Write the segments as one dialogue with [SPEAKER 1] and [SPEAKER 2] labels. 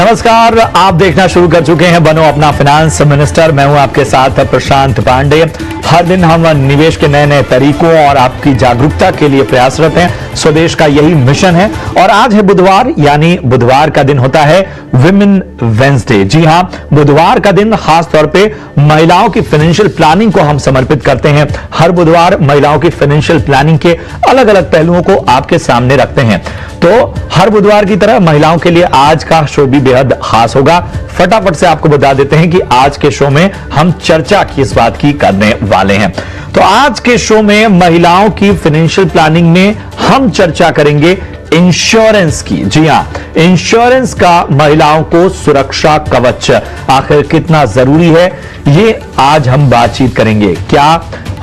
[SPEAKER 1] नमस्कार, आप देखना शुरू कर चुके हैं बनो अपना फाइनेंस मिनिस्टर। मैं हूं आपके साथ प्रशांत पांडे। हर दिन हम निवेश के नए नए तरीकों और आपकी जागरूकता के लिए प्रयासरत हैं। स्वदेश का यही मिशन है। और आज है बुधवार, यानी बुधवार का दिन होता है विमेन वेंसडे। जी हां, बुधवार का दिन खास तौर पे महिलाओं की फाइनेंशियल प्लानिंग को हम समर्पित करते हैं। हर बुधवार महिलाओं की फाइनेंशियल प्लानिंग के अलग अलग पहलुओं को आपके सामने रखते हैं। तो हर बुधवार की तरह महिलाओं के लिए आज का शो भी बेहद खास होगा। फटाफट से आपको बता देते हैं कि आज के शो में हम चर्चा किस बात की करने वाले हैं। तो आज के शो में महिलाओं की फाइनेंशियल प्लानिंग में हम चर्चा करेंगे इंश्योरेंस की। जी हां, इंश्योरेंस का महिलाओं को सुरक्षा कवच आखिर कितना जरूरी है, ये आज हम बातचीत करेंगे। क्या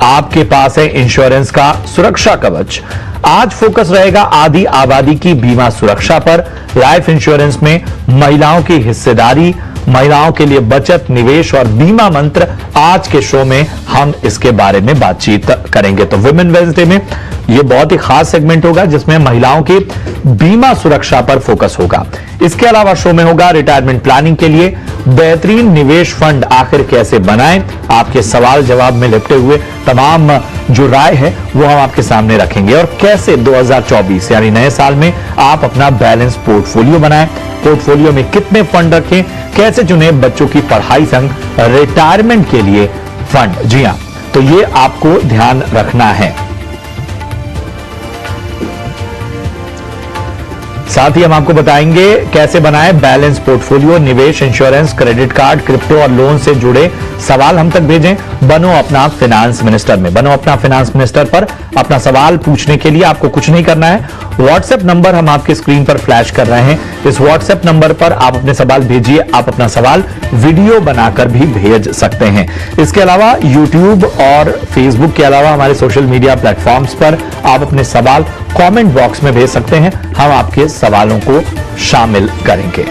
[SPEAKER 1] आपके पास है इंश्योरेंस का सुरक्षा कवच? आज फोकस रहेगा आधी आबादी की बीमा सुरक्षा पर। लाइफ इंश्योरेंस में महिलाओं की हिस्सेदारी, महिलाओं के लिए बचत, निवेश और बीमा मंत्र, आज के शो में हम इसके बारे में बातचीत करेंगे। तो विमेन वेंसडे में यह बहुत ही खास सेगमेंट होगा जिसमें महिलाओं की बीमा सुरक्षा पर फोकस होगा। इसके अलावा शो में होगा रिटायरमेंट प्लानिंग के लिए बेहतरीन निवेश फंड आखिर कैसे बनाएं। आपके सवाल जवाब में लिपटे हुए तमाम जो राय है वो हम आपके सामने रखेंगे। और कैसे 2024 यानी नए साल में आप अपना बैलेंस पोर्टफोलियो बनाएं, पोर्टफोलियो में कितने फंड रखें, कैसे चुने बच्चों की पढ़ाई संग रिटायरमेंट के लिए फंड। जी हां, तो ये आपको ध्यान रखना है। साथ ही हम आपको बताएंगे कैसे बनाएं बैलेंस पोर्टफोलियो, निवेश, इंश्योरेंस, क्रेडिट कार्ड, क्रिप्टो और लोन से जुड़े सवाल हम तक भेजें बनो अपना फाइनेंस मिनिस्टर में। बनो अपना फाइनेंस मिनिस्टर पर अपना सवाल पूछने के लिए आपको कुछ नहीं करना है। व्हाट्सएप नंबर हम आपके स्क्रीन पर फ्लैश कर रहे हैं। इस व्हाट्सएप नंबर पर आप अपने सवाल भेजिए। आप अपना सवाल वीडियो बनाकर भी भेज सकते हैं। इसके अलावा यूट्यूब और फेसबुक के अलावा हमारे सोशल मीडिया प्लेटफॉर्म्स पर आप अपने सवाल कमेंट बॉक्स में भेज सकते हैं। हम आपके सवालों को शामिल करेंगे।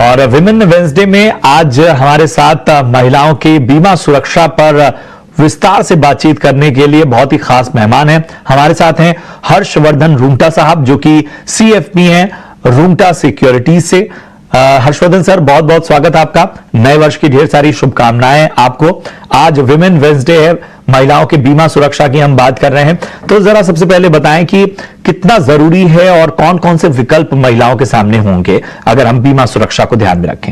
[SPEAKER 1] और विमेन वेंसडे में आज हमारे साथ महिलाओं की बीमा सुरक्षा पर विस्तार से बातचीत करने के लिए बहुत ही खास मेहमान हैं। हमारे साथ हैं हर्षवर्धन रूंगटा साहब, जो कि सीएफपी हैं रूंगटा सिक्योरिटीज से। हर्षवर्धन सर, बहुत बहुत स्वागत आपका। नए वर्ष की ढेर सारी शुभकामनाएं आपको। आज विमेन वेंसडे है, महिलाओं के बीमा सुरक्षा की हम बात कर रहे हैं। तो जरा सबसे पहले बताएं कि कितना जरूरी है और कौन कौन से विकल्प महिलाओं के सामने होंगे अगर हम बीमा सुरक्षा को ध्यान में रखें।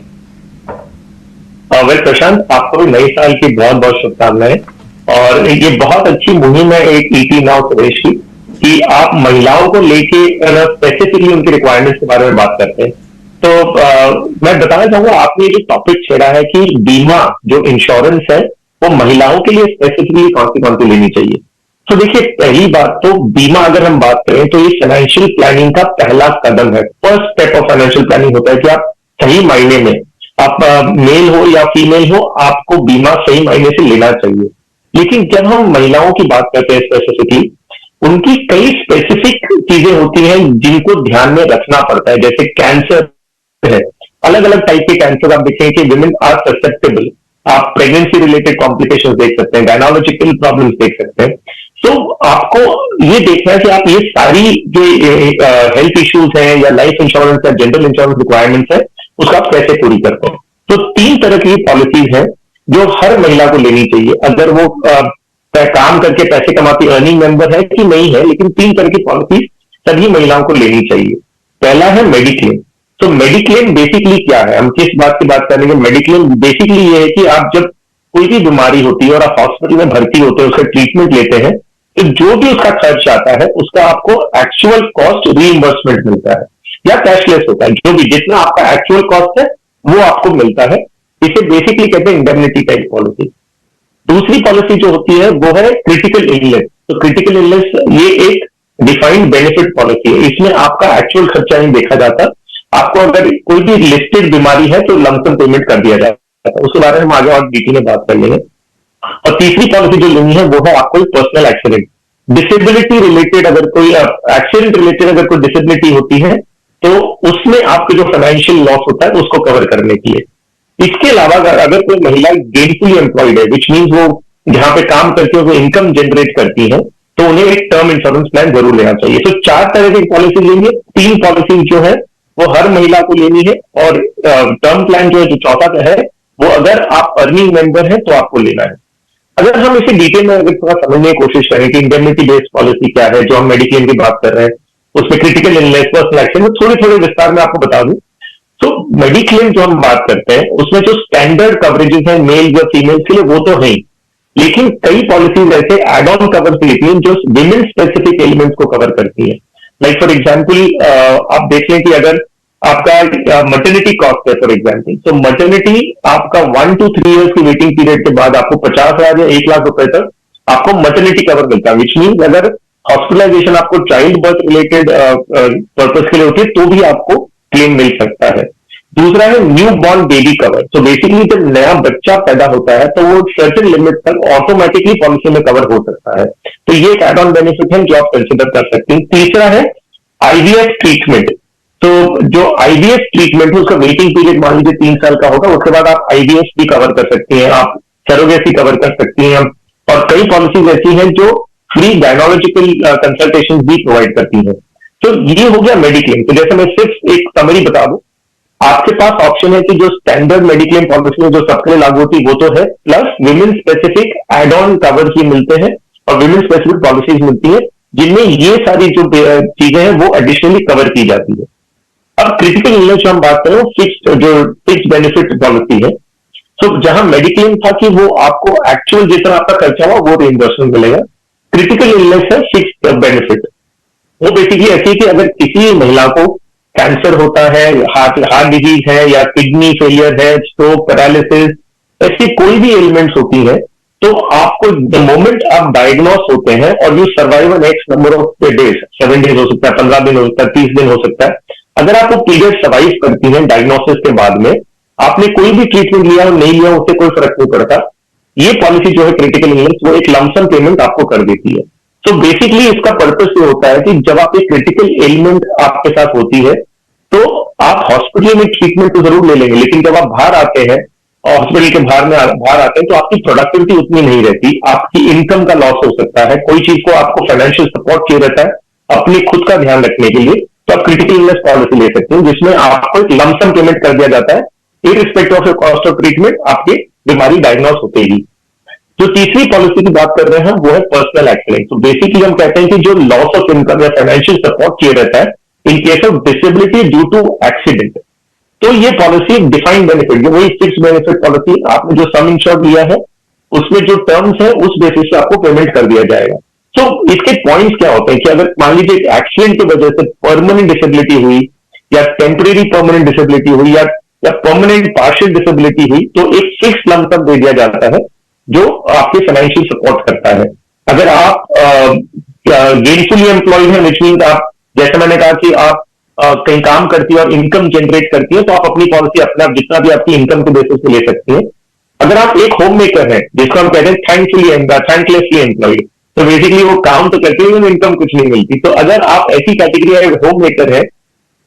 [SPEAKER 2] वेल प्रशांत, आपको भी नए साल की बहुत बहुत शुभकामनाएं। और ये बहुत अच्छी मुहिम है एक ईटी नाउ प्रदेश की, कि आप महिलाओं को लेके स्पेसिफिकली उनकी रिक्वायरमेंट्स के बारे में बात करते हैं। तो मैं बताना चाहूंगा, आपने जो टॉपिक छेड़ा है कि बीमा जो इंश्योरेंस है वो महिलाओं के लिए स्पेसिफिकली कौन सी लेनी चाहिए। तो देखिए, पहली बात तो बीमा अगर हम बात करें तो ये फाइनेंशियल प्लानिंग का पहला कदम है। First step of financial planning होता है कि आप सही मायने में, आप मेल हो या फीमेल हो, आपको बीमा सही मायने से लेना चाहिए। लेकिन जब हम महिलाओं की बात करते हैं स्पेसिफिकली, उनकी कई स्पेसिफिक चीजें होती हैं जिनको ध्यान में रखना पड़ता है। जैसे कैंसर है, अलग अलग टाइप के कैंसर आप देखें कि विमेन आर ससेप्टेबल। आप प्रेगनेंसी रिलेटेड कॉम्प्लिकेशंस देख सकते हैं, गायनोलॉजिकल प्रॉब्लम्स देख सकते हैं। तो आपको ये देखना है कि आप ये सारी जो हेल्थ इश्यूज हैं या लाइफ इंश्योरेंस या जनरल इंश्योरेंस रिक्वायरमेंट्स है, उसका आप कैसे पूरी करते हैं। तो 3 तरह की पॉलिसीज हैं जो हर महिला को लेनी चाहिए, अगर वो काम करके पैसे कमाती अर्निंग मेंबर है कि नहीं है। लेकिन 3 तरह की पॉलिसीज सभी महिलाओं को लेनी चाहिए। पहला है मेडिक्लेम। तो मेडिक्लेम बेसिकली क्या है, हम किस बात की बात करेंगे। मेडिक्लेम बेसिकली ये है कि आप जब कोई भी बीमारी होती है और आप हॉस्पिटल में भर्ती होते हैं, उसका ट्रीटमेंट लेते हैं, तो जो भी उसका खर्च आता है उसका आपको एक्चुअल कॉस्ट रीइंबर्समेंट मिलता है या कैशलेस होता है। जो भी जितना आपका एक्चुअल कॉस्ट है वो आपको मिलता है। इसे बेसिकली कहते हैं इंडेमनिटी टाइप पॉलिसी। दूसरी पॉलिसी जो होती है वो है क्रिटिकल इलनेस। तो क्रिटिकल इलनेस ये एक डिफाइंड बेनिफिट पॉलिसी है। इसमें आपका एक्चुअल खर्चा नहीं देखा जाता। आपको अगर कोई भी लिस्टेड बीमारी है तो लमसम पेमेंट कर दिया जाता है। उसके बारे में हम आगे और डिटेल में बात कर लेंगे। और तीसरी पॉलिसी जो लेनी है वो है आपको पर्सनल एक्सीडेंट, डिसेबिलिटी रिलेटेड। अगर कोई एक्सीडेंट रिलेटेड अगर कोई डिसेबिलिटी होती है तो उसमें आपके जो फाइनेंशियल लॉस होता है उसको कवर करने के लिए। इसके अलावा अगर कोई महिला गेनफुली एम्प्लॉयड है, विच मीन्स वो जहां पे काम करके वो इनकम जनरेट करती हैं, तो उन्हें एक टर्म इंश्योरेंस प्लान जरूर लेना चाहिए। तो 4 तरह की पॉलिसी लेंगे, 3 पॉलिसी जो है वो हर महिला को लेनी है, और टर्म प्लान जो है, जो चौथा है, वो अगर आप अर्निंग मेंबर हैं तो आपको लेना है। अगर हम इसे डिटेल में अगर थोड़ा समझने की कोशिश करें कि इंडेमनिटी बेस्ड पॉलिसी क्या है, जो हम मेडिक्लेम की बात कर रहे हैं, उसमें क्रिटिकल इलनेस, पर्सनल एक्सीडेंट, थोड़े थोड़े विस्तार में आपको बता दूं। तो मेडिक्लेम जो हम बात करते हैं, उसमें जो स्टैंडर्ड कवरेजेस हैं मेल या फीमेल के लिए, वो तो है ही, लेकिन कई पॉलिसीज ऐसे एड ऑन कवर लेती हैं जो विमेन स्पेसिफिक एलिमेंट्स को कवर करती हैं। लाइक फॉर एग्जांपल, आप देख लें कि अगर आपका मटर्निटी कॉस्ट है फॉर एग्जांपल, तो मटर्निटी आपका 1 to 3 इयर्स की वेटिंग पीरियड के बाद आपको 50,000 या 1 लाख रुपए तक आपको मटर्निटी कवर मिलता है, विच मीन अगर हॉस्पिटलाइजेशन आपको चाइल्ड बर्थ रिलेटेड पर्पज के लिए होती है तो भी आपको क्लेम मिल सकता है। दूसरा है न्यू बॉर्न बेबी कवर। तो बेसिकली जब नया बच्चा पैदा होता है तो वो सर्टेन लिमिट तक ऑटोमेटिकली पॉलिसी में कवर हो सकता है, तो ये एक एड ऑन बेनिफिट है जो आप कंसिडर कर सकते हैं। तीसरा है आईवीएफ ट्रीटमेंट। तो जो आईवीएफ ट्रीटमेंट है उसका वेटिंग पीरियड मान लीजिए 3 साल का होगा, उसके बाद आप आईवीएफ भी कवर कर सकती हैं, आप सरोगेसी कवर कर सकती हैं, और कई पॉलिसीज ऐसी हैं जो फ्री गायनोलॉजिकल कंसल्टेशन भी प्रोवाइड करती हैं। तो ये हो गया मेडिक्लेम। तो जैसे मैं सिर्फ एक समरी बता दूं, आपके पास ऑप्शन है कि जो स्टैंडर्ड मेडिक्लेम पॉलिसी है जो सबके लिए लागू होती है वो तो है, plus women specific add on cover ही मिलते हैं और विमेन स्पेसिफिक पॉलिसीज मिलती है जिनमें ये सारी जो चीजें हैं वो एडिशनली कवर की जाती है। अब क्रिटिकल इलनेस जो हम बात करें, फिक्स्ड बेनिफिट पॉलिसी है। तो जहां मेडिक्लेम था कि वो आपको एक्चुअल जितना आपका खर्चा हुआ वो रिइंबर्समेंट मिलेगा, क्रिटिकल इलनेस है फिक्स्ड बेनिफिट। वो बेसिकली ऐसी है कि अगर किसी महिला को कैंसर होता है, हार्ट डिजीज है, या किडनी फेलियर है, स्ट्रोक, पैरालिसिस, ऐसी कोई भी एलिमेंट्स होती है, तो आपको द मोमेंट आप डायग्नोस होते हैं और you survive an x number of days, 7 days हो सकता है, 15 दिन हो सकता है, 30 दिन हो सकता है, अगर आप वो पीरियड सर्वाइव करती हैं डायग्नोसिस के बाद में, आपने कोई भी ट्रीटमेंट लिया और नहीं लिया उससे कोई फर्क नहीं पड़ता, ये पॉलिसी जो है क्रिटिकल इलनेस वो एक लमसम पेमेंट आपको कर देती है। तो बेसिकली इसका पर्पस ये होता है कि जब आप एक क्रिटिकल एलिमेंट आपके साथ होती है तो आप हॉस्पिटल में ट्रीटमेंट तो जरूर ले लेंगे, लेकिन जब आप बाहर आते हैं, हॉस्पिटल के बाहर आते हैं, तो आपकी प्रोडक्टिविटी उतनी नहीं रहती, आपकी इनकम का लॉस हो सकता है, कोई चीज को आपको फाइनेंशियल सपोर्ट चाहिए रहता है अपने खुद का ध्यान रखने के लिए, तो आप क्रिटिकल इलनेस पॉलिसी ले सकते हैं जिसमें आपको एक लमसम पेमेंट कर दिया जाता है irrespective of cost of treatment, आपकी बीमारी डायग्नोस होते ही। जो तीसरी पॉलिसी की बात कर रहे हैं वो है पर्सनल एक्सीडेंट। तो बेसिकली हम कहते हैं कि जो लॉस ऑफ इनकम या फाइनेंशियल सपोर्ट चाहिए रहता है in case of disability due to accident, तो ये पॉलिसी डिफाइंड बेनिफिट, वही फिक्स बेनिफिट पॉलिसी, आपने जो सम इंश्योर्ड लिया है उसमें जो टर्म्स है उस बेसिस पे आपको पेमेंट कर दिया जाएगा। तो इसके पॉइंट्स क्या होते हैं कि अगर मान लीजिए एक्सीडेंट की वजह से परमानेंट डिसेबिलिटी हुई, या टेम्परेरी परमानेंट डिसेबिलिटी हुई, या परमानेंट पार्शियल डिसेबिलिटी हुई, तो एक फिक्स लंप सम दे दिया जाता है जो आपके फाइनेंशियल सपोर्ट करता है। अगर आप गेनफुली एम्प्लॉयड हैं, विच मीन आप, जैसे मैंने कहा कि आप कहीं काम करती है और इनकम जनरेट करती है, तो आप अपनी पॉलिसी अपना जितना भी आपकी इनकम के बेसिस पे ले सकती हैं। अगर आप एक होम मेकर है जिसको हम कहते हैं थैंकलेसली एम्प्लॉयड, तो बेसिकली वो काम तो करते हैं लेकिन इनकम कुछ नहीं मिलती, तो अगर आप ऐसी कैटेगरी होम मेकर है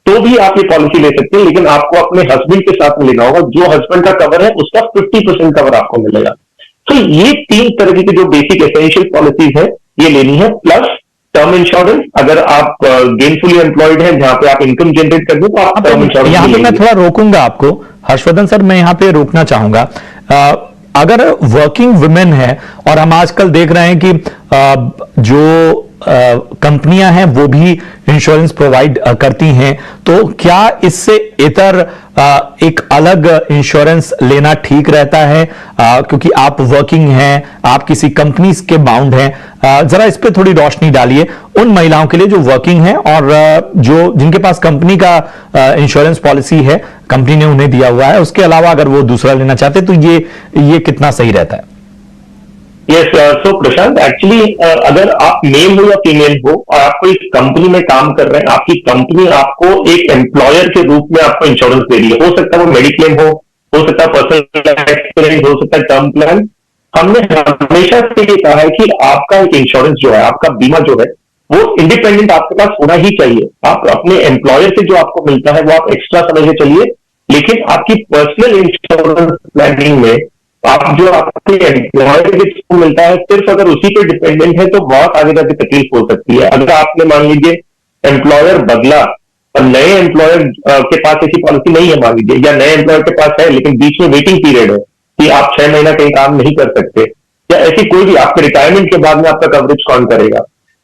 [SPEAKER 2] तो भी आप ये पॉलिसी ले सकते हैं, लेकिन आपको अपने हस्बैंड के साथ में लेना होगा, जो हस्बैंड का कवर है उसका 50% कवर आपको मिलेगा। तो ये 3 तरह की जो बेसिक एसेंशियल पॉलिसीज है ये लेनी है, प्लस टर्म इंश्योरेंस अगर आप गेनफुली एम्प्लॉयड हैं जहां पे आप इनकम जनरेट कर दें तो आप टर्म इंश्योरेंस।
[SPEAKER 1] यहाँ पे मैं थोड़ा रोकूंगा आपको हर्षवर्धन सर, मैं यहाँ पे रोकना चाहूंगा। अगर वर्किंग वुमेन है, और हम आजकल देख रहे हैं कि जो कंपनियां हैं वो भी इंश्योरेंस प्रोवाइड करती हैं, तो क्या इससे इतर एक अलग इंश्योरेंस लेना ठीक रहता है? क्योंकि आप वर्किंग हैं, आप किसी कंपनी के बाउंड हैं, जरा इस पे थोड़ी रोशनी डालिए उन महिलाओं के लिए जो वर्किंग हैं और जो जिनके पास कंपनी का इंश्योरेंस पॉलिसी है, कंपनी ने उन्हें दिया हुआ है, उसके अलावा अगर वो दूसरा लेना चाहते तो ये कितना सही रहता है?
[SPEAKER 2] यस, सो प्रशांत, एक्चुअली अगर आप मेल हो या फीमेल हो और आप कोई कंपनी में काम कर रहे हैं, आपकी कंपनी आपको एक एम्प्लॉयर के रूप में आपको इंश्योरेंस दे रही है, हो सकता है वो मेडिक्लेम हो सकता है पर्सनल एक्सीडेंट, हो सकता है टर्म प्लान। हमने हमेशा से ये कहा है कि आपका एक इंश्योरेंस जो है, आपका बीमा जो है, वो इंडिपेंडेंट आपके पास होना ही चाहिए। आप अपने एम्प्लॉयर से जो आपको मिलता है वो आप एक्स्ट्रा समझ के चलिए, लेकिन आपकी पर्सनल इंश्योरेंस प्लानिंग में आप जो आपके एम्प्लॉयर के थ्रू मिलता है सिर्फ अगर उसी पे डिपेंडेंट है तो बहुत आगे जाके तकलीफ हो सकती है। अगर आपने मान लीजिए एम्प्लॉयर बदला और नए एम्प्लॉयर के पास ऐसी पॉलिसी नहीं है मान लीजिए, या नए एम्प्लॉयर के पास है लेकिन बीच में वेटिंग पीरियड है कि आप 6 महीना कहीं काम नहीं कर सकते, या ऐसी कोई भी आपके रिटायरमेंट के बाद में आपका कवरेज कौन करेगा।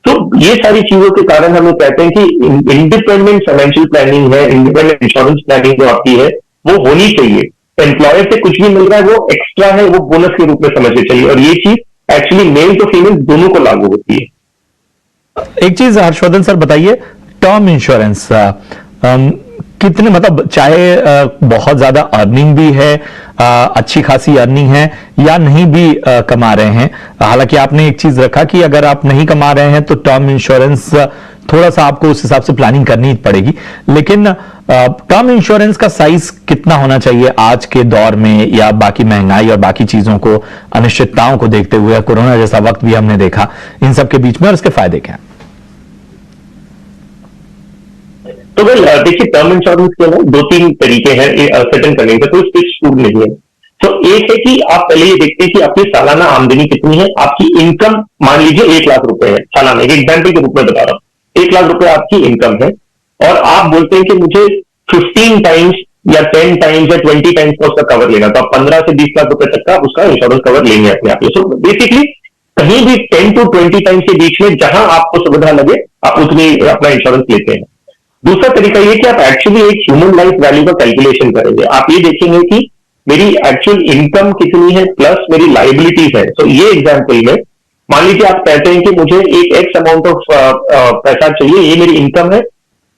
[SPEAKER 2] तो ये सारी चीजों के कारण हम लोग कहते हैं कि इंडिपेंडेंट फाइनेंशियल प्लानिंग है, इंडिपेंडेंट इंश्योरेंस प्लानिंग जो आपकी है वो होनी चाहिए। एम्प्लॉयर से कुछ भी मिल रहा है वो एक्स्ट्रा है, वो बोनस के रूप में समझ के चाहिए, और ये चीज एक्चुअली मेल तो फीमेल दोनों को लागू होती है।
[SPEAKER 1] एक चीज हर्षवर्धन सर बताइए, टर्म इंश्योरेंस कितने, मतलब चाहे बहुत ज्यादा अर्निंग भी है, अच्छी खासी अर्निंग है या नहीं भी कमा रहे हैं, हालांकि आपने एक चीज रखा कि अगर आप नहीं कमा रहे हैं तो टर्म इंश्योरेंस थोड़ा सा आपको उस हिसाब से प्लानिंग करनी पड़ेगी, लेकिन टर्म इंश्योरेंस का साइज कितना होना चाहिए आज के दौर में, या बाकी महंगाई और बाकी चीजों को, अनिश्चितताओं को देखते हुए, कोरोना जैसा वक्त भी हमने देखा, इन सब के बीच में, और इसके फायदे क्या हैं?
[SPEAKER 2] तो देखिए टर्म इंश्योरेंस के ना 2-3 तरीके हैं सेटल करने के, कोई फिक्स रूल नहीं है। तो एक है कि आप पहले ये देखते हैं कि आपकी सालाना आमदनी कितनी है, आपकी इनकम मान लीजिए 1 लाख रुपए है सालाना, एक एग्जाम्पल के रूप में बता रहा हूं, 1 लाख रुपए आपकी इनकम है और आप बोलते हैं कि मुझे 15 टाइम्स या 10 टाइम्स या 20 टाइम्स का उसका कवर लेना, तो आप 15 से 20 लाख रुपए तक का उसका इंश्योरेंस कवर लेंगे अपने आप। सो बेसिकली कहीं भी 10 to 20 टाइम्स के बीच में जहां आपको सुविधा लगे आप उतनी अपना इंश्योरेंस लेते हैं। दूसरा तरीका ये कि आप एक्चुअली एक ह्यूमन लाइफ वैल्यू का कैलकुलेशन करेंगे। आप ये देखेंगे कि मेरी एक्चुअल इनकम कितनी है प्लस मेरी लाइबिलिटीज है। तो ये एग्जांपल में मान लीजिए आप कहते हैं कि मुझे एक एक्स अमाउंट ऑफ पैसा चाहिए, ये मेरी इनकम है,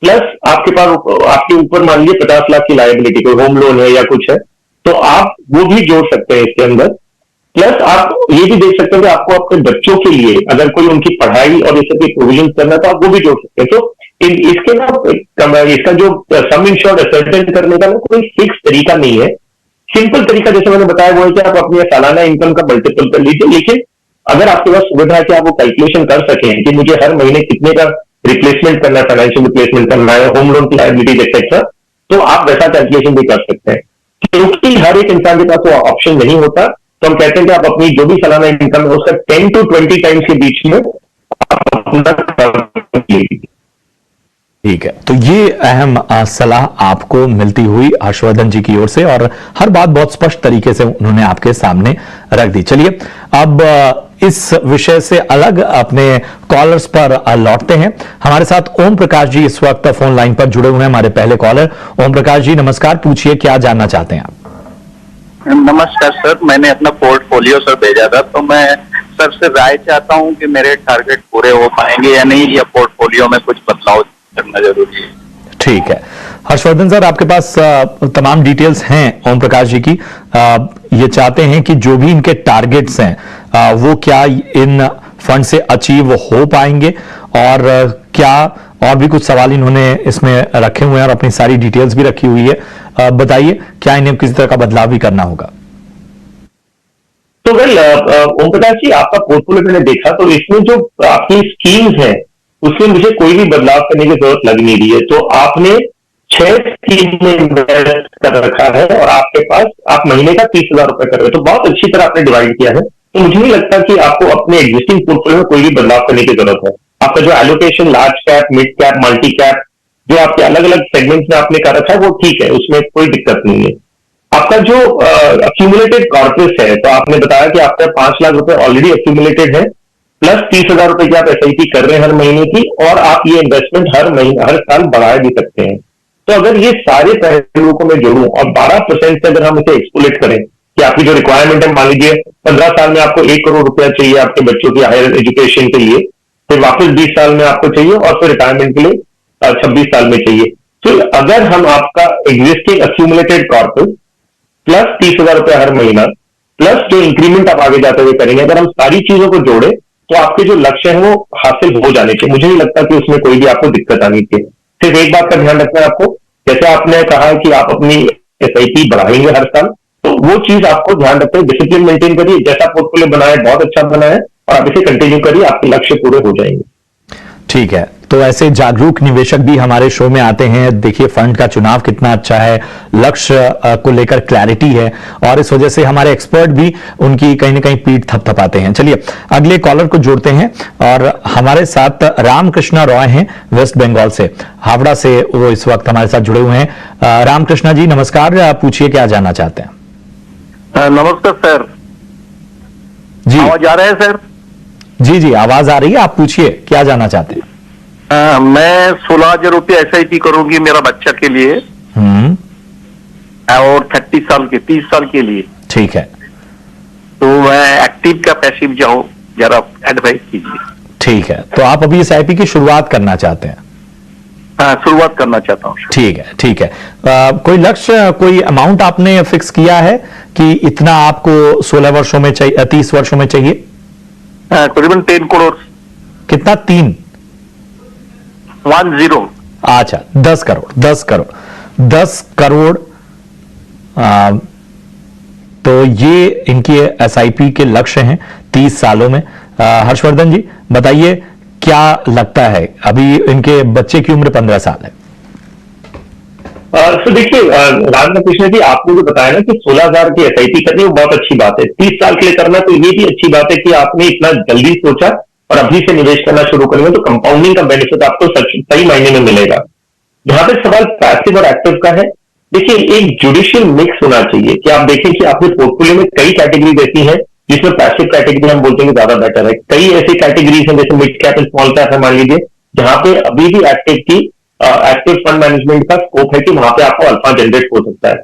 [SPEAKER 2] प्लस आपके पास आपके ऊपर मान लीजिए 50 लाख की लाइबिलिटी, कोई होम लोन है या कुछ है, तो आप वो भी जोड़ सकते हैं इसके अंदर। प्लस आप ये भी देख सकते हैं कि आपको अपने बच्चों के लिए अगर कोई उनकी पढ़ाई और इस सब की प्रोविजन करना है तो आप वो भी जोड़ सकते हैं। तो इसके ना इसका जो सम इंश्योर्ड असर्टेन करने का ना कोई फिक्स तरीका नहीं है। सिंपल तरीका जैसे मैंने बताया वो है कि आप अपनी सालाना इनकम का मल्टीपल कर लीजिए, लेकिन अगर आपके पास सुविधा है कि आप वो कैलकुलेशन कर सकें कि मुझे हर महीने कितने का रिप्लेसमेंट करना है, फाइनेंशियल रिप्लेसमेंट करना है, होम लोन की लायबिलिटीज एक्सेट्रा, तो आप वैसा कैलकुलेशन भी कर सकते हैं। क्योंकि हर एक इंसान के पास वो ऑप्शन नहीं होता, तो हम कहते हैं कि आप अपनी जो भी सालाना इनकम है उसका 10 to 20 टाइम्स के बीच में आप अपना लीजिए।
[SPEAKER 1] ठीक है, तो ये अहम सलाह आपको मिलती हुई हर्षवर्धन जी की ओर से, और हर बात बहुत स्पष्ट तरीके से उन्होंने आपके सामने रख दी। चलिए अब इस विषय से अलग अपने कॉलर्स पर लौटते हैं। हमारे साथ ओम प्रकाश जी इस वक्त फोन लाइन पर जुड़े हुए हैं, हमारे पहले कॉलर। ओम प्रकाश जी नमस्कार, पूछिए क्या जानना चाहते हैं आप?
[SPEAKER 3] नमस्कार सर, मैंने अपना पोर्टफोलियो सर भेजा था, तो मैं सर से राय चाहता हूं कि मेरे टारगेट पूरे हो पाएंगे या नहीं, या पोर्टफोलियो में कुछ बदलाव करना जरूरी है।
[SPEAKER 1] ठीक है हर्षवर्धन सर, आपके पास तमाम डिटेल्स हैं ओम प्रकाश जी की। ये चाहते हैं कि जो भी इनके टारगेट्स हैं वो क्या इन फंड से अचीव हो पाएंगे, और क्या और भी कुछ सवाल इन्होंने इसमें रखे हुए हैं और अपनी सारी डिटेल्स भी रखी हुई है। बताइए क्या इन्हें किसी तरह का बदलाव भी करना होगा?
[SPEAKER 2] तो ओम प्रकाश जी आपका पोर्टफोलियो मैंने देखा, तो इसमें जो आपकी स्कीम्स है उसमें मुझे कोई भी बदलाव करने की जरूरत लग नहीं रही है। तो आपने 6 स्कीम में इन्वेस्ट कर रखा है और आपके पास आप महीने का 30,000 रुपए कर रहे हो, तो बहुत अच्छी तरह आपने डिवाइड किया है। तो मुझे नहीं लगता कि आपको अपने एग्जिस्टिंग पोर्टफोलियो में कोई भी बदलाव करने की जरूरत है। आपका जो allocation large cap, mid cap, multi cap जो आपके अलग अलग सेगमेंट्स में आपने कर रखा है वो ठीक है, उसमें कोई दिक्कत नहीं है। आपका जो अक्यूमुलेटेड कॉर्पस है, तो आपने बताया कि आपका 5 लाख रुपए ऑलरेडी अक्यूमुलेटेड है, प्लस 30,000 रुपए की आप एसआईपी कर रहे हैं हर महीने की, और आप ये इन्वेस्टमेंट हर साल बढ़ा भी सकते हैं। तो अगर ये सारे पहलुओं को मैं जोड़ूं और 12% से अगर हम इसे एक्सपोलेट करें कि आपकी जो रिक्वायरमेंट है, मान लीजिए 15 साल में आपको 1 करोड़ रुपया चाहिए आपके बच्चों की हायर एजुकेशन के लिए, फिर वापस 20 साल में आपको चाहिए, और फिर रिटायरमेंट के लिए 26 साल में चाहिए। तो अगर हम आपका एग्जिस्टिंग अक्यूमुलेटेड कॉर्पस प्लस 30,000 रुपए हर महीना प्लस जो इंक्रीमेंट आप आगे जाते हुए करेंगे, अगर हम सारी चीजों को जोड़े तो आपके जो लक्ष्य है वो हासिल हो जाने चाहिए। मुझे नहीं लगता कि उसमें कोई भी आपको दिक्कत आनी चाहिए। सिर्फ एक बात का ध्यान रखना है आपको, जैसे आपने कहा कि आप अपनी एसआईपी बढ़ाएंगे हर साल, तो वो चीज आपको ध्यान रखते हैं, डिसिप्लिन मेंटेन करिए। जैसा पोर्टफोलियो बनाया बहुत अच्छा बनाया है और आप इसे कंटिन्यू करिए, आपके लक्ष्य पूरे हो जाएंगे।
[SPEAKER 1] ठीक है, तो ऐसे जागरूक निवेशक भी हमारे शो में आते हैं। देखिए फंड का चुनाव कितना अच्छा है, लक्ष्य को लेकर क्लैरिटी है, और इस वजह से हमारे एक्सपर्ट भी उनकी कहीं ना कहीं पीठ थपथपाते हैं। चलिए अगले कॉलर को जोड़ते हैं, और हमारे साथ रामकृष्णा रॉय हैं वेस्ट बंगाल से, हावड़ा से वो इस वक्त हमारे साथ जुड़े हुए हैं। रामकृष्णा जी नमस्कार, पूछिए क्या जानना चाहते हैं।
[SPEAKER 3] नमस्कार सर,
[SPEAKER 1] जी
[SPEAKER 3] आवाज आ रहा है सर?
[SPEAKER 1] जी जी आवाज आ रही है, आप पूछिए क्या जानना चाहते हैं।
[SPEAKER 3] मैं 16,000 रुपये SIP करूंगी मेरा बच्चा के लिए, और 30 साल के 30 साल के लिए।
[SPEAKER 1] ठीक है,
[SPEAKER 3] तो मैं एक्टिव का पैसिव जाऊं, जरा एडवाइस कीजिए।
[SPEAKER 1] ठीक है, तो आप अभी SIP की शुरुआत करना चाहते हैं?
[SPEAKER 3] हाँ, शुरुआत करना चाहता हूँ।
[SPEAKER 1] ठीक है, ठीक है। कोई लक्ष्य, कोई अमाउंट आपने फिक्स किया है कि इतना आपको 16 वर्षों में चाहिए, 30 वर्षों में चाहिए?
[SPEAKER 3] करीबन 10 करोड़।
[SPEAKER 1] कितना? 3?
[SPEAKER 3] 10।
[SPEAKER 1] अच्छा, 10 करोड़, 10 करोड़, 10 करोड़। तो ये इनकी SIP के लक्ष्य हैं 30 सालों में। हर्षवर्धन जी बताइए क्या लगता है, अभी इनके बच्चे की उम्र 15 साल है।
[SPEAKER 2] तो देखिए रामकृष्ण जी, आपने जो बताया ना कि 16,000 की SIP करनी, वो बहुत अच्छी बात है। 30 साल के लिए करना, तो ये भी अच्छी बात है कि आपने इतना जल्दी सोचा और अभी से निवेश करना शुरू करेंगे तो कंपाउंडिंग का बेनिफिट आपको सही मायने में मिलेगा। जहां तक सवाल पैसिव और एक्टिव का है, देखिए एक जुडिशियल मिक्स होना चाहिए कि आप देखें कि आपके पोर्टफोलियो में कई कैटेगरीज ऐसी हैं जिसमें पैसिव कैटेगरी हम बोलते हैं ज्यादा बेटर है। कई ऐसी कैटेगरीज हैं जैसे mid cap and small cap है मान लीजिए, जहां पे अभी भी एक्टिव फंड मैनेजमेंट का स्कोप है कि वहां पे आपको अल्फा जनरेट हो सकता है।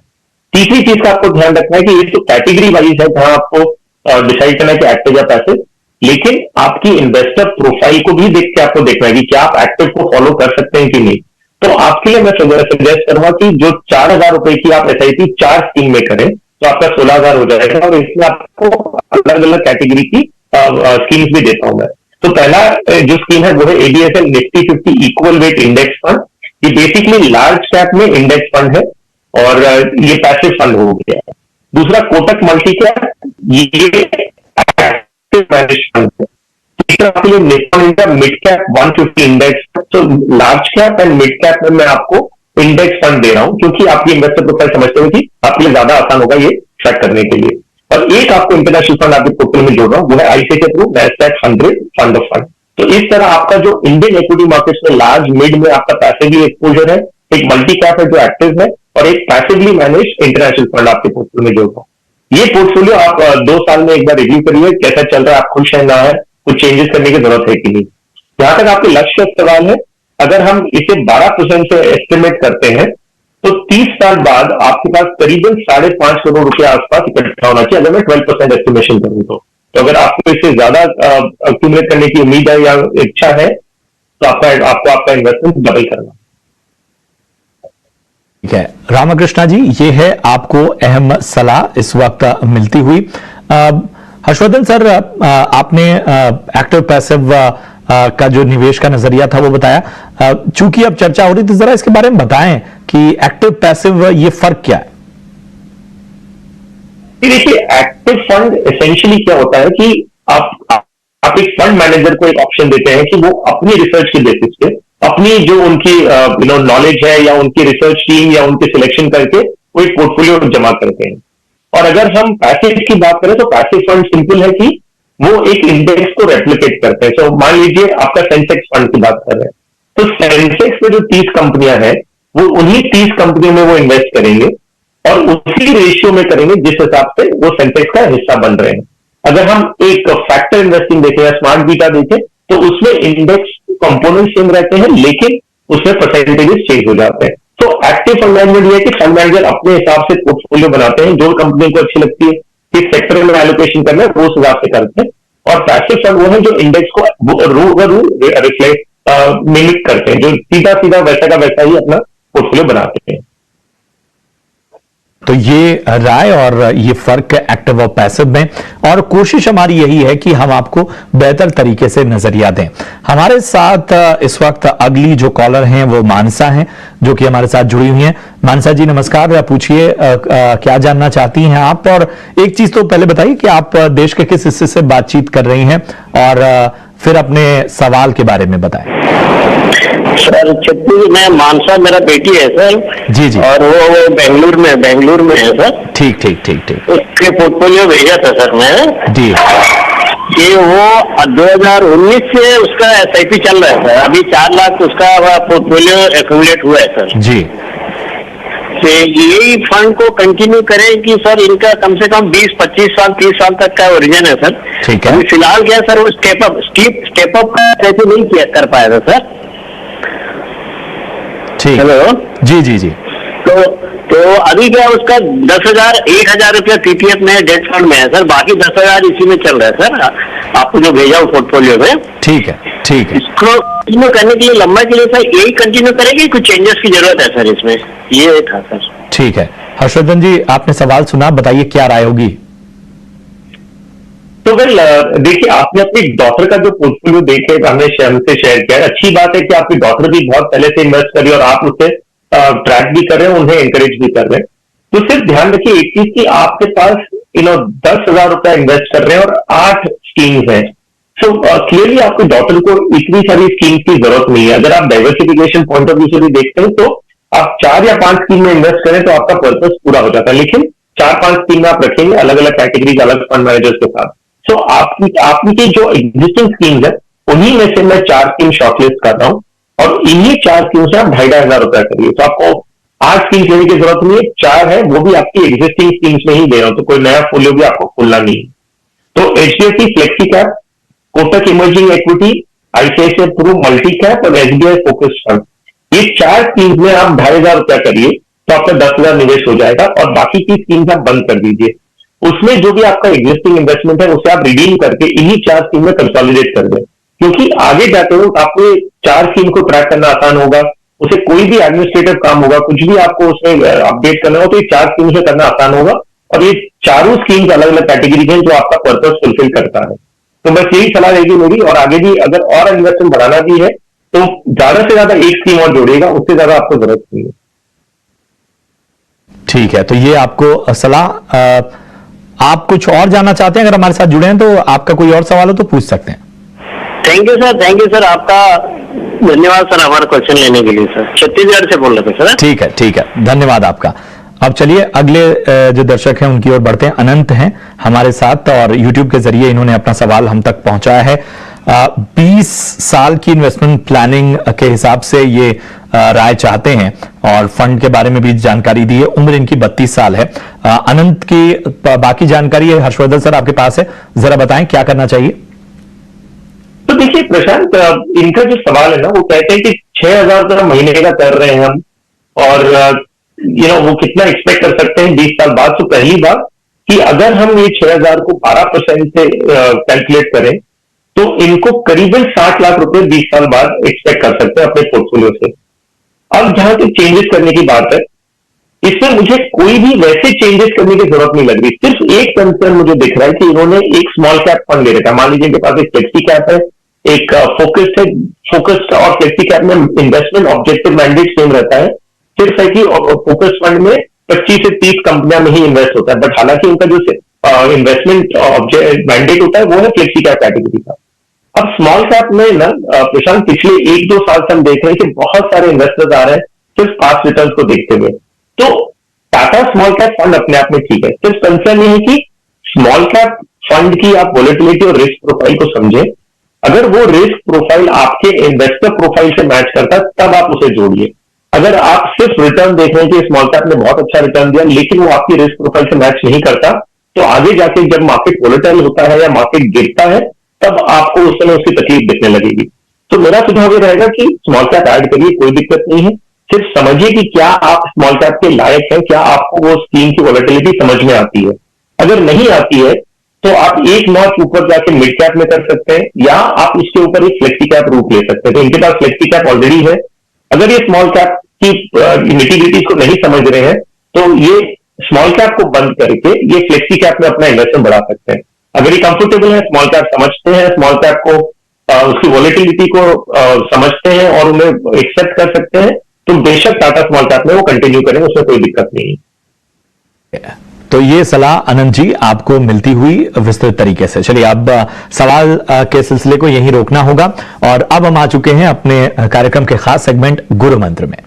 [SPEAKER 2] तीसरी चीज का आपको ध्यान रखना है कि ये तो कैटेगरी वाइज है जहां आपको डिसाइड करना है कि एक्टिव या पैसिव, लेकिन आपकी इन्वेस्टर प्रोफाइल को भी देख के आपको देखना है कि क्या आप एक्टिव को फॉलो कर सकते हैं कि नहीं। तो आपके लिए मैं सजेस्ट करूंगा कि जो 4,000 रुपए की आप SIP 4 स्कीम में करें तो आपका 16,000 हो जाएगा, और इसमें आपको अलग अलग कैटेगरी की स्कीम्स भी देता हूं मैं। तो पहला जो स्कीम है वो है ADSL Nifty 50 equal weight index fund. ये बेसिकली लार्ज कैप में इंडेक्स फंड है और ये पैसिव फंड हो गया। दूसरा कोटक मल्टी कैप, ये एक्टिव मैनेज फंड है। तीसरा आपके लिए Nippon India mid cap 150 index. तो large cap and mid cap में मैं आपको इंडेक्स फंड दे रहा हूं, क्योंकि आपकी इन्वेस्टर प्रोफाइल समझते हो कि आपके लिए ज्यादा आसान होगा ये ट्रैक करने के लिए। और एक आपको इंटरनेशनल फंड आपके पोर्टफोलियो में जोड़ रहा हूं, वो है ICICI through NASDAQ 100 fund of fund. तो इस तरह आपका जो इंडियन इक्विटी मार्केट्स में लार्ज मिड में आपका पैसिवली एक्सपोजर है, एक मल्टी कैप है जो एक्टिव है, और एक पैसिवली मैनेज इंटरनेशनल फंड आपके पोर्टफोलियो में जोड़ रहा हूं। ये पोर्टफोलियो आप 2 साल में एक बार रिव्यू करिए, कैसा चल रहा है, आप खुश है ना है, कुछ चेंजेस करने की जरूरत है कि नहीं। जहां तक आपके लक्ष्य का सवाल है, अगर हम इसे 12% से एस्टिमेट करते हैं तो 30 साल बाद आपके पास करीबन 5.5 करोड़ रुपए आसपास इकट्ठा होना चाहिए, अगर मैं 12% एस्टिमेशन करूं तो अगर आपको इससे ज्यादा अक्यूमुलेट करने की उम्मीद है या इच्छा है तो आपको आपका इन्वेस्टमेंट डबल करना।
[SPEAKER 1] ठीक है रामकृष्णा जी, ये है आपको अहम सलाह इस वक्त मिलती हुई। हर्षवर्धन सर, आपने एक्टिव पैसिव का जो निवेश का नजरिया था वो बताया। चूंकि अब चर्चा हो रही थी, जरा इसके बारे में बताएं कि एक्टिव पैसिव ये फर्क क्या है।
[SPEAKER 2] देखिए एक्टिव फंड एसेंशियली क्या होता है कि आप एक फंड मैनेजर को एक ऑप्शन देते हैं कि वो अपनी रिसर्च के बेसिस पे अपनी जो उनकी नॉलेज है या उनकी रिसर्च टीम या उनके सिलेक्शन करके वो एक पोर्टफोलियो जमा करते हैं। और अगर हम पैसिव की बात करें तो पैसिव फंड सिंपल है कि वो एक इंडेक्स को रेप्लिकेट करते हैं। तो मान लीजिए आपका सेंसेक्स फंड की बात कर रहे हैं, तो सेंसेक्स में जो 30 कंपनियां हैं वो उन्हीं 30 कंपनियों में वो इन्वेस्ट करेंगे और उसी रेशियो में करेंगे जिस हिसाब से वो सेंसेक्स का हिस्सा बन रहे हैं। अगर हम एक फैक्टर इन्वेस्टिंग देखें या स्मार्ट बीटा देखें तो उसमें इंडेक्स कंपोनेंट सेम रहते हैं, लेकिन उसमें परसेंटेजेस चेंज हो जाते हैं। तो एक्टिव फंड मैनेजमेंट ये है कि फंड मैनेजर अपने हिसाब से पोर्टफोलियो बनाते हैं, जो कंपनी को अच्छी लगती है किस सेक्टर में एलोकेशन करना है वो उस हिसाब से करते हैं। और पैसिव फंड वो है जो इंडेक्स को रूल रिफ्लेक्ट मिमिक करते हैं, जो सीधा सीधा वैसा का वैसा ही अपना पोर्टफोलियो बनाते हैं।
[SPEAKER 1] तो ये राय और ये फर्क है एक्टिव और पैसिव में, और कोशिश हमारी यही है कि हम आपको बेहतर तरीके से नजरिया दें। हमारे साथ इस वक्त अगली जो कॉलर हैं वो मानसा हैं, जो कि हमारे साथ जुड़ी हुई हैं। मानसा जी नमस्कार, पूछिए क्या जानना चाहती हैं आप। और एक चीज तो पहले बताइए कि आप देश के किस हिस्से से बातचीत कर रही हैं, और फिर अपने सवाल के बारे में बताएं।
[SPEAKER 3] सर छत्तीसगढ़ में मानसा मेरा बेटी है सर।
[SPEAKER 1] जी जी।
[SPEAKER 3] और वो बेंगलुरु में है सर।
[SPEAKER 1] ठीक ठीक ठीक ठीक।
[SPEAKER 3] उसके पोर्टफोलियो भेजा था सर मैं
[SPEAKER 1] जी।
[SPEAKER 3] कि वो 2019 से उसका SIP चल रहा है सर। अभी 4 लाख उसका पोर्टफोलियो एक्यूमुलेट हुआ है सर।
[SPEAKER 1] जी।
[SPEAKER 3] तो यही फंड को कंटिन्यू करें कि सर इनका कम से कम 20, 25 साल, 30 साल तक का ओरिजिन है सर।
[SPEAKER 1] ठीक है।
[SPEAKER 3] अभी फिलहाल क्या सर वो स्टेप अप कैसे नहीं किया कर पाया था सर।
[SPEAKER 1] ठीक।
[SPEAKER 3] हेलो।
[SPEAKER 1] जी जी जी।
[SPEAKER 3] तो अभी क्या उसका 1,000 रुपया PPF में डेट फंड में है सर। बाकी 10,000 इसी में चल रहा है सर। आपको जो भेजा हो पोर्टफोलियो में।
[SPEAKER 1] ठीक है ठीक है।
[SPEAKER 3] इसको कंटिन्यू करने के लिए लंबा के लिए सर यही कंटिन्यू करेंगे, कुछ चेंजेस की जरूरत है सर इसमें, ये था सर।
[SPEAKER 1] ठीक है हर्षवर्धन जी, आपने सवाल सुना, बताइए क्या राय होगी।
[SPEAKER 2] तो वेल देखिए, आपने अपनी डॉटर का जो पोर्टफोलियो देखे हमने हमसे शेयर किया है। अच्छी बात है कि आपकी डॉटर भी बहुत पहले से इन्वेस्ट करी और आप उसे ट्रैक भी कर रहे हैं, उन्हें एनकरेज भी कर रहे हैं। तो सिर्फ ध्यान रखिए एक चीज की, आपके पास 10,000 रुपया इन्वेस्ट कर रहे हैं और 8 स्कीम्स हैं। सो क्लियरली आपकी डॉटर को इतनी सारी स्कीम्स की जरूरत नहीं है। अगर आप डाइवर्सिफिकेशन पॉइंट ऑफ व्यू से भी देखते हैं तो आप 4 या 5 स्कीम में इन्वेस्ट करें तो आपका पर्पस पूरा हो जाता है। लेकिन 4-5 स्कीम आप रखेंगे अलग अलग कैटेगरीज, अलग फंड मैनेजर्स के साथ। सो आपकी जो एग्जिस्टिंग स्कीम्स है उन्हीं में से मैं 4 स्कीम शॉर्टलिस्ट कर रहा हूं और इन्हीं 4 स्कीम से आप 2,500 रुपया करिए। तो आपको 8 स्कीम लेने की जरूरत नहीं है, 4 है वो भी आपकी एग्जिस्टिंग स्कीम्स में ही दे रहा हूं, तो कोई नया फोलियो भी आपको खोलना नहीं है। तो HDFC flexi cap, Kotak emerging equity, ICICI Pru multi cap और SBI फोकस फंड, ये 4 स्कीम्स में आप 2,500 रुपया करिए तो आपका 10,000 निवेश हो जाएगा और बाकी की स्कीम्स आप बंद कर दीजिए। उसमें जो भी आपका एग्जिस्टिंग इन्वेस्टमेंट है उसे आप रिडीम करके इन्हीं 4 स्कीम में कंसोलिडेट कर दें, क्योंकि आगे जाते हुए आपको 4 स्कीम को ट्रैक करना आसान होगा। उसे कोई भी एडमिनिस्ट्रेटिव काम होगा, कुछ भी आपको उसमें अपडेट करना हो तो ये 4 स्कीम से करना आसान होगा। और ये चारों स्कीम्स अलग अलग कैटेगरी हैं जो आपका पर्पस फुलफिल करता है। तो बस यही सलाह रहेगी मेरी, और आगे भी अगर और इन्वेस्टमेंट बढ़ाना भी है तो ज्यादा से ज्यादा एक स्कीम और जोड़िएगा, उससे ज्यादा आपको जरूरत नहीं है।
[SPEAKER 1] ठीक है, तो ये आपको सलाह। आप कुछ और जानना चाहते हैं, अगर हमारे साथ जुड़े हैं तो आपका कोई और सवाल हो तो पूछ सकते हैं।
[SPEAKER 3] थैंक यू सर, आपका धन्यवाद सर हमारा क्वेश्चन लेने के लिए सर। छत्तीसगढ़ से बोल रहे थे सर।
[SPEAKER 1] ठीक है, धन्यवाद आपका। अब चलिए अगले जो दर्शक हैं उनकी ओर बढ़ते हैं। अनंत हैं हमारे साथ और YouTube के जरिए इन्होंने अपना सवाल हम तक पहुंचाया है। 20 साल की इन्वेस्टमेंट प्लानिंग के हिसाब से ये राय चाहते हैं और फंड के बारे में भी जानकारी दी है। उम्र इनकी 32 साल है। अनंत की बाकी जानकारी है हर्षवर्धन सर आपके पास है, जरा बताएं क्या करना चाहिए।
[SPEAKER 2] तो देखिए प्रशांत, इनका जो सवाल है ना, वो कहते हैं कि 6,000 रुपया महीने का कर रहे हैं हम, और वो कितना एक्सपेक्ट कर सकते हैं 20 साल बाद। तो पहली बात कि अगर हम ये 6,000 को 12% से कैलकुलेट करें तो इनको करीबन 60 लाख रुपए 20 साल बाद एक्सपेक्ट कर सकते हैं अपने पोर्टफोलियो से। अब जहां तक चेंजेस करने की बात है, इसमें मुझे कोई भी वैसे चेंजेस करने की जरूरत नहीं लग रही। सिर्फ एक कंसर्न मुझे दिख रहा है कि इन्होंने एक स्मॉल कैप फंड ले रखा है। मान लीजिए इनके पास एक फ्लेक्सी कैप है, एक फोकस्ड है। फोकस्ड और फ्लेक्सी कैप में इन्वेस्टमेंट ऑब्जेक्टिव मैंडेट सेम रहता है, सिर्फ है कि फोकस फंड में 25 से 30 कंपनियां में ही इन्वेस्ट होता है। बट हालांकि उनका जो इन्वेस्टमेंट मैंडेट होता है वो है फ्लेक्सी कैप कैटेगरी का। अब स्मॉल कैप में ना प्रशांत, पिछले 1-2 साल से हम देख रहे हैं कि बहुत सारे इन्वेस्टर्स आ रहे हैं सिर्फ पास्ट रिटर्न्स को देखते हुए। तो टाटा स्मॉल कैप फंड अपने आप में ठीक है, सिर्फ कंसर्न ये है कि स्मॉल कैप फंड की आप वोलेटिलिटी और रिस्क प्रोफाइल को समझें। अगर वो रिस्क प्रोफाइल आपके इन्वेस्टर प्रोफाइल से मैच करता है तब आप उसे जोड़िए। अगर आप सिर्फ रिटर्न देख रहे हैं कि स्मॉल कैप ने बहुत अच्छा रिटर्न दिया लेकिन वो आपकी रिस्क प्रोफाइल से मैच नहीं करता, तो आगे जाके जब मार्केट वोलेटाइल होता है या मार्केट गिरता है तब आपको उस समय उसकी तकलीफ दिखने लगेगी। तो मेरा सुझाव ये रहेगा कि स्मॉल कैप ऐड करिए, कोई दिक्कत नहीं है। सिर्फ समझिए कि क्या आप स्मॉल कैप के लायक हैं, क्या आपको वो स्कीम की वोलेटिलिटी समझ में आती है। अगर नहीं आती है तो आप एक नॉच ऊपर जाके मिड कैप में कर सकते हैं या आप उसके ऊपर एक फ्लेक्सी कैप रूट ले सकते हैं। तो इनके पास फ्लेक्सी कैप ऑलरेडी है। अगर ये स्मॉल कैप की निटिग्रिटीज को नहीं समझ रहे हैं तो ये स्मॉल कैप को बंद करके ये फ्लेक्सी कैप में अपना इन्वेस्टमेंट बढ़ा सकते हैं। अगर ये कंफर्टेबल है, स्मॉल कैप समझते हैं, स्मॉल कैप को उसकी वोलेटिलिटी को समझते हैं और उन्हें एक्सेप्ट कर सकते हैं, तो बेशक टाटा स्मॉल कैप में वो कंटिन्यू करें, उसमें कोई दिक्कत नहीं है।
[SPEAKER 1] तो ये सलाह अनंत जी आपको मिलती हुई विस्तृत तरीके से। चलिए अब सवाल के सिलसिले को यहीं रोकना होगा और अब हम आ चुके हैं अपने कार्यक्रम के खास सेगमेंट गुरु मंत्र में।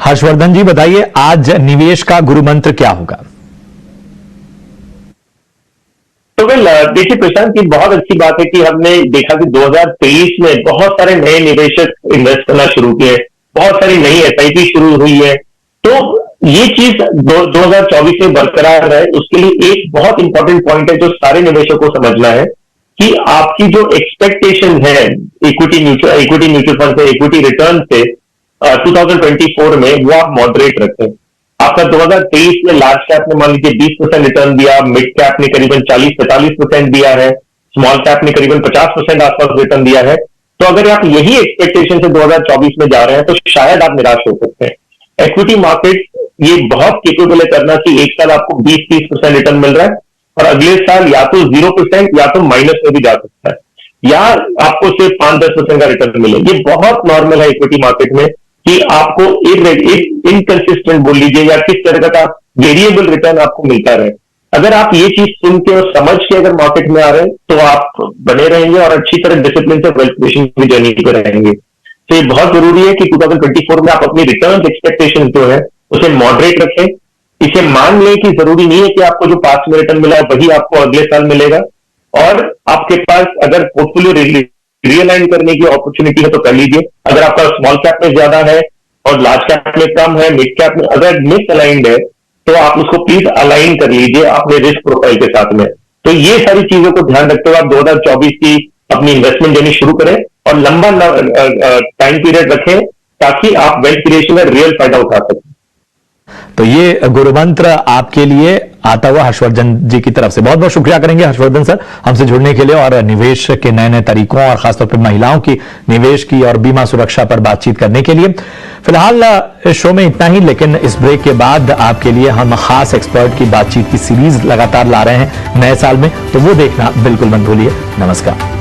[SPEAKER 1] हर्षवर्धन जी बताइए, आज निवेश का गुरु मंत्र क्या होगा?
[SPEAKER 2] तो देखिए प्रशांत, ये बहुत अच्छी बात है कि हमने देखा कि 2023 में बहुत सारे नए निवेशक इन्वेस्ट करना शुरू किए, बहुत सारी नई एसआईपी शुरू हुई है। तो ये चीज 2024 में बरकरार रहे, उसके लिए एक बहुत इंपॉर्टेंट पॉइंट है जो सारे निवेशकों को समझना है कि आपकी जो एक्सपेक्टेशन है इक्विटी म्यूचुअल फंड से, इक्विटी रिटर्न से 2024 में, वो आप मॉडरेट रखें। आपका 2023 में लार्ज कैप ने मान लीजिए 20% रिटर्न दिया, मिड कैप ने करीबन 40-45% दिया है, स्मॉल कैप ने करीबन 50% आसपास रिटर्न दिया है। तो अगर आप यही एक्सपेक्टेशन से 2024 में जा रहे हैं तो शायद आप निराश हो सकते हैं। इक्विटी मार्केट ये बहुत केपेबल है करना कि एक साल आपको 20-30% रिटर्न मिल रहा है और अगले साल या तो 0% या तो माइनस में भी जा सकता है, या आपको सिर्फ 5-10% का रिटर्न मिले। ये बहुत नॉर्मल है इक्विटी मार्केट में कि आपको इनकंसिस्टेंट बोल लीजिए या किस तरह का वेरिएबल रिटर्न आपको मिलता रहे। अगर आप ये चीज सुन के और समझ के अगर मार्केट में आ रहे हैं तो आप बने रहेंगे और अच्छी तरह डिसिप्लिन से वेल्थ क्रिएशन की जर्नी पे रहेंगे। तो ये बहुत जरूरी है कि 2024 में आप अपनी रिटर्न एक्सपेक्टेशन जो है उसे मॉडरेट रखें। इसे मान लें कि जरूरी नहीं है कि आपको जो पास्ट में रिटर्न मिला वही आपको अगले साल मिलेगा, और आपके पास अगर पोर्टफोलियो रियलाइन करने की अपॉर्चुनिटी है तो कर लीजिए। अगर आपका स्मॉल कैप में ज्यादा है और लार्ज कैप में कम है, मिड कैप में अगर मिस अलाइंड है तो आप उसको प्लीज अलाइन कर लीजिए अपने रिस्क प्रोफाइल के साथ में। तो ये सारी चीजों को ध्यान रखते हुए आप 2024 की अपनी इन्वेस्टमेंट जर्नी शुरू करें और लंबा टाइम पीरियड रखें ताकि आप वेल्थ क्रिएशन में रियल फायदा उठा सकें।
[SPEAKER 1] तो ये गुरु मंत्र आपके लिए आता हुआ हर्षवर्धन जी की तरफ से। बहुत बहुत शुक्रिया करेंगे हर्षवर्धन सर हमसे जुड़ने के लिए और निवेश के नए नए तरीकों और खासतौर पर महिलाओं की निवेश की और बीमा सुरक्षा पर बातचीत करने के लिए। फिलहाल इस शो में इतना ही, लेकिन इस ब्रेक के बाद आपके लिए हम खास एक्सपर्ट की बातचीत की सीरीज लगातार ला रहे हैं नए साल में, तो वो देखना बिल्कुल मत भूलिए। नमस्कार।